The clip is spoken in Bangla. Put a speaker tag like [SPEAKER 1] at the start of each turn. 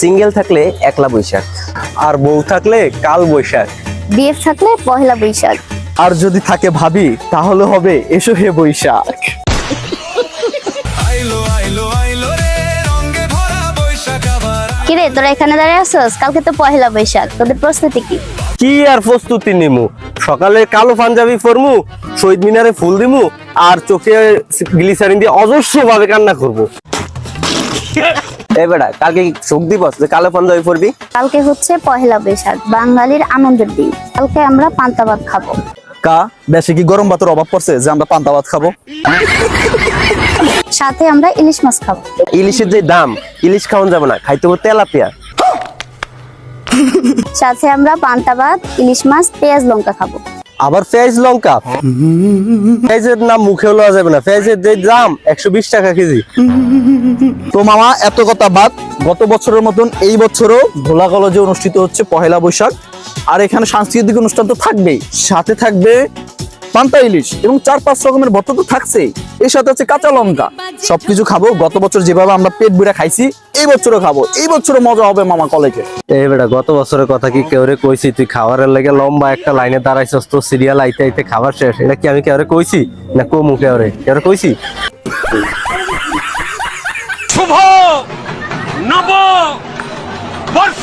[SPEAKER 1] সিঙ্গেল থাকলে একলা বৈশাখ, আর বউ থাকলে কাল বৈশাখ,
[SPEAKER 2] বিএফ থাকলে পহেলা বৈশাখ,
[SPEAKER 3] আর যদি থাকে ভাবি তাহলে হবে এসো হে বৈশাখ।
[SPEAKER 2] কিরে তোরা এখানে দাঁড়িয়ে আছস? কালকে তো পহেলা বৈশাখ, তোদের প্রস্তুতি কি?
[SPEAKER 1] কি আর প্রস্তুতি নিমু? সকালে কালো পাঞ্জাবি পরমু, শহীদ মিনারে ফুল দিমু, আর চোখে গ্লিসারিন দিয়ে অজস্র ভাবে কান্না করবো। এই বেটা, কালকে শোক দিবস, যে কালো পাঞ্জাবি পরবি?
[SPEAKER 2] কালকে হচ্ছে পহেলা বৈশাখ, বাঙালির আনন্দের দিন। কালকে আমরা পান্তা ভাত খাবো।
[SPEAKER 3] কা দেশে কি গরম ভাতের অভাব পড়ছে যে আমরা পান্তা ভাত খাবো?
[SPEAKER 2] সাথে আমরা ইলিশ মাছ খাবো।
[SPEAKER 1] ইলিশের যে দাম, ইলিশ খাওয়ান যাবে না, খাইতে হবে তেলাপিয়া।
[SPEAKER 2] সাথে আমরা পান্তা ভাত, ইলিশ মাছ, পেঁয়াজ লঙ্কা খাবো।
[SPEAKER 1] আবার পেঁয়াজ লঙ্কা? পেঁয়াজের নাম মুখে লওয়া যাবে না, পেঁয়াজের যে দাম 120 টাকা কেজি।
[SPEAKER 3] তো মামা এত কথা বাদ, গত বছরের মতন এই বছরও ভোলা কলেজে অনুষ্ঠিত হচ্ছে পহেলা বৈশাখ। আর এখানে সাংস্কৃতিক অনুষ্ঠান তো থাকবেই, সাথে থাকবে পান্তা ইলিশ এবং 4-5 রকমের ভর্তা তো থাকছেই। এর সাথে হচ্ছে কাঁচা লঙ্কা। সবকিছু খাবো, গত বছর যেভাবে আমরা পেট ভরে খাইছি এই বছরও খাবো। এই বছরও মজা হবে মামা কলেজে।
[SPEAKER 1] এই বেটা, গত বছরের কথা কি কেউরে কইছি? তুই খাবারের লেগে লম্বা একটা লাইনে দাঁড়াইছস, তো সিরিয়াল আইতে আইতে খাবার শেষ। এটা কি আমি কেউরে কইছি? না কমু কেউরে কইছি?
[SPEAKER 4] শুভ নব বর্ষ